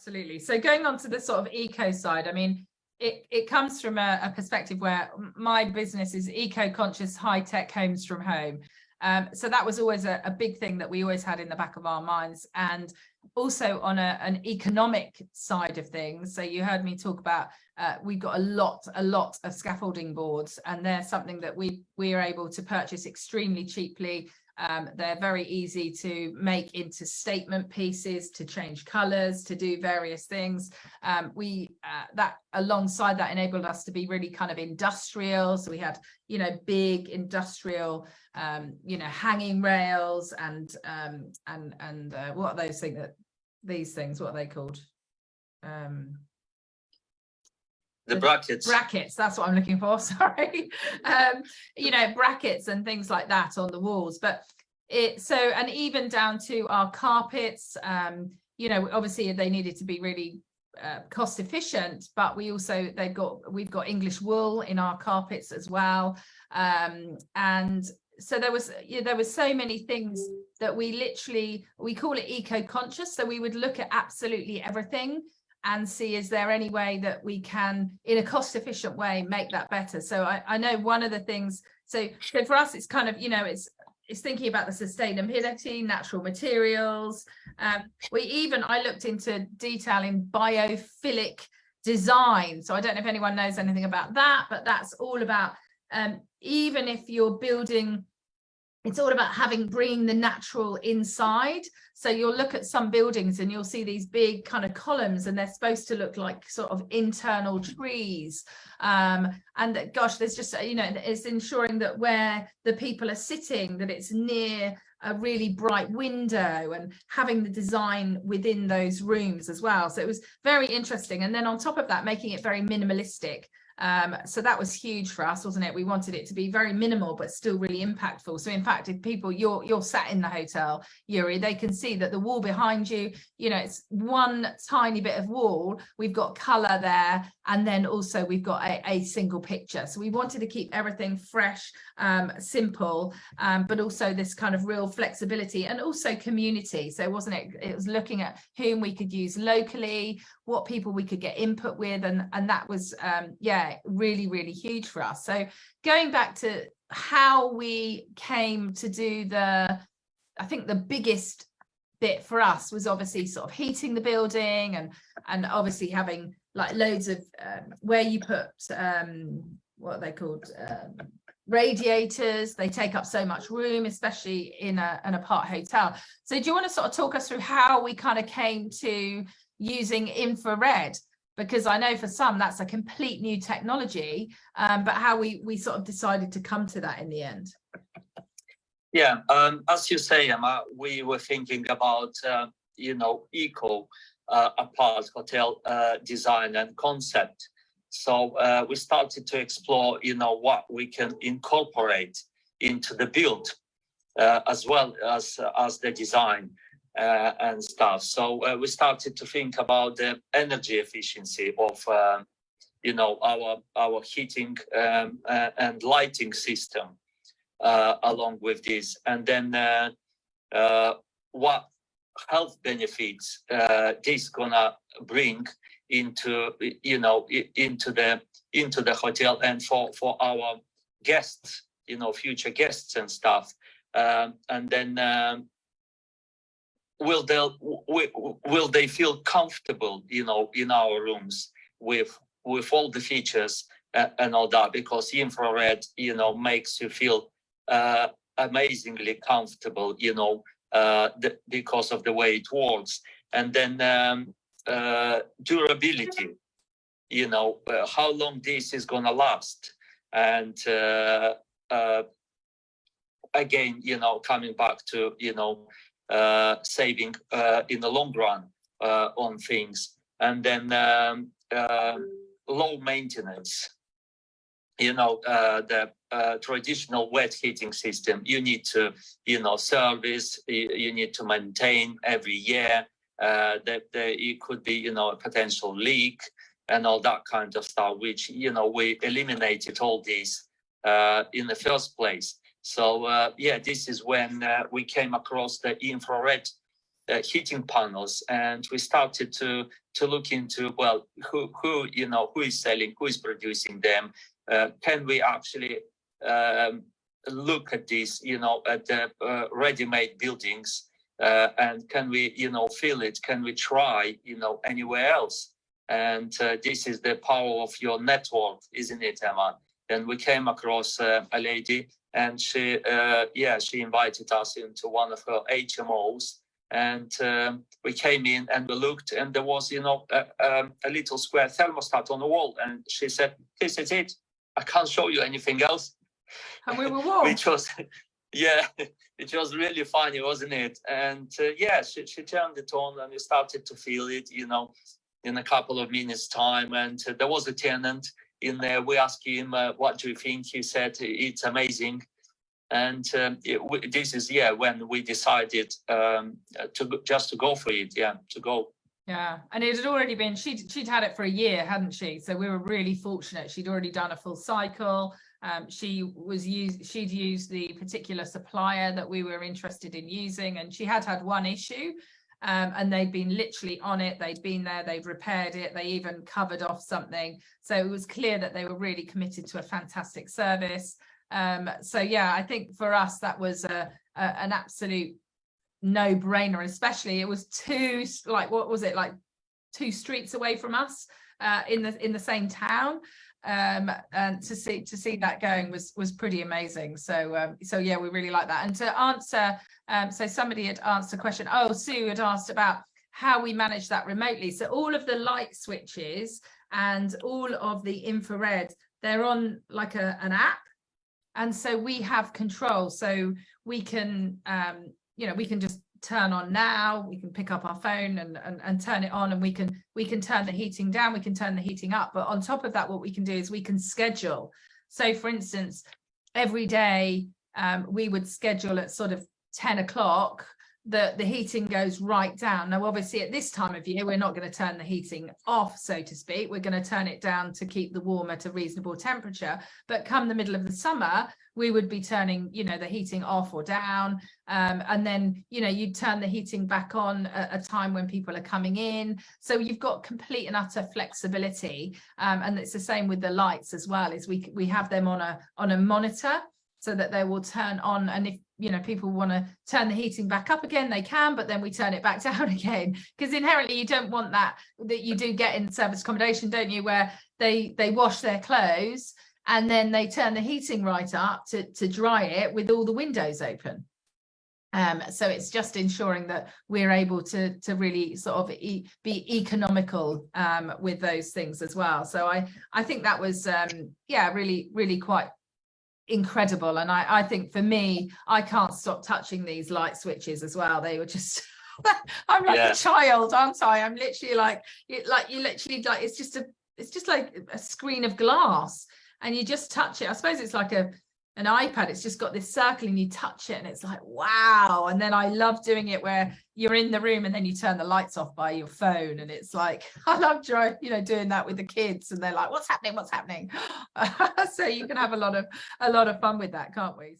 Absolutely. So going on to the sort of eco side, I mean, it comes from a perspective where my business is eco-conscious high-tech homes from home. So that was always a big thing that we always had in the back of our minds. And also on an economic side of things. So you heard me talk about, we've got a lot of scaffolding boards, and they're something that we are able to purchase extremely cheaply. They're very easy to make into statement pieces, to change colors, to do various things. That alongside that enabled us to be really kind of industrial. So we had, you know, big industrial, you know, hanging rails and what are those things these things, what are they called? The brackets, that's what I'm looking for. Sorry. You know, brackets and things like that on the walls. But and even down to our carpets, you know, obviously they needed to be really cost efficient, but we've got English wool in our carpets as well. And so there was so many things that we call it eco-conscious. So we would look at absolutely everything and see, is there any way that we can, in a cost efficient way, make that better? So I know one of the things, so for us, it's kind of, you know, it's thinking about the sustainability, natural materials. I looked into detail in biophilic design. So I don't know if anyone knows anything about that, but that's all about, even if you're building, it's all about bringing the natural inside. So you'll look at some buildings and you'll see these big kind of columns, and they're supposed to look like sort of internal trees. And gosh, there's just, you know, it's ensuring that where the people are sitting, that it's near a really bright window, and having the design within those rooms as well. So it was very interesting. And then on top of that, making it very minimalistic. So that was huge for us, wasn't it? We wanted it to be very minimal, but still really impactful. So in fact, if people, you're sat in the hotel, Yuri, they can see that the wall behind you, you know, it's one tiny bit of wall. We've got color there. And then also we've got a single picture. So we wanted to keep everything fresh, simple, but also this kind of real flexibility and also community. So it was looking at whom we could use locally, what people we could get input with. And that was, really, really huge for us. So going back to how we came to do I think the biggest bit for us was obviously sort of heating the building and obviously having like loads of where you put what are they called, radiators. They take up so much room, especially in an apart hotel. So do you want to sort of talk us through how we kind of came to using infrared? Because I know for some that's a complete new technology, but how we sort of decided to come to that in the end. Yeah, as you say, Emma, we were thinking about you know, eco apart hotel design and concept. So we started to explore, you know, what we can incorporate into the build as well as the design. And stuff. So we started to think about the energy efficiency of, you know, our heating and lighting system along with this, and then what health benefits this gonna bring into, you know, into the hotel and for our guests, you know, future guests and stuff, and then. Will they feel comfortable, you know, in our rooms with all the features and all that? Because infrared, you know, makes you feel amazingly comfortable, you know, because of the way it works. And then durability, you know, how long this is gonna last. And again, you know, coming back to, you know, saving in the long run on things, and then low maintenance. You know, the traditional wet heating system, you need to, you know, service, you need to maintain every year. It could be, you know, a potential leak and all that kind of stuff, which, you know, we eliminated all these in the first place. So yeah, this is when we came across the infrared heating panels, and we started to look into, well, who is selling, who is producing them. Can we actually look at these, at the ready-made buildings, and can we, feel it? Can we try, anywhere else? And this is the power of your network, isn't it, Emma? And we came across a lady, and she invited us into one of her HMOs, and we came in and we looked, and there was, a little square thermostat on the wall, and she said, "This is it. I can't show you anything else." And we were warm. Which was, it was really funny, wasn't it? And she turned it on, and we started to feel it, in a couple of minutes time. And there was a tenant in there. We asked him, "What do you think?" He said, "It's amazing." And this is when we decided to go for it. Yeah, and it had already been, she'd had it for a year, hadn't she? So we were really fortunate. She'd already done a full cycle. She'd used the particular supplier that we were interested in using, and she had one issue, and they'd been literally on it. They'd been there, they'd repaired it, they even covered off something. So it was clear that they were really committed to a fantastic service. I think for us that was an absolute no-brainer, especially it was two streets away from us, in the same town, and to see that going was pretty amazing. So we really like that. And to answer, so somebody had asked a question. Sue had asked about how we manage that remotely. So all of the light switches and all of the infrared, they're on like an app, and so we have control. So we can we can just turn on now, we can pick up our phone and turn it on, and we can turn the heating down, we can turn the heating up. But on top of that, what we can do is we can schedule. So for instance, every day we would schedule at sort of 10 o'clock the heating goes right down. Now obviously at this time of year we're not going to turn the heating off, so to speak. We're going to turn it down to keep the warm at a reasonable temperature, but come the middle of the summer we would be turning the heating off or down, and then you'd turn the heating back on at a time when people are coming in. So you've got complete and utter flexibility, and it's the same with the lights as well. Is we have them on a monitor, so that they will turn on, and if people want to turn the heating back up again, they can, but then we turn it back down again, because inherently you don't want that you do get in service accommodation, don't you, where they wash their clothes and then they turn the heating right up to dry it with all the windows open. So it's just ensuring that we're able to really sort of be economical with those things as well. So I think that was really quite incredible. And I think for me, I can't stop touching these light switches as well. They were just I'm like a child, aren't I? I'm literally like it's just like a screen of glass, and you just touch it. I suppose it's like an iPad. It's just got this circle and you touch it and it's like, wow. And then I love doing it where you're in the room and then you turn the lights off by your phone, and it's like, I love doing that with the kids, and they're like, what's happening? So you can have a lot of fun with that, can't we?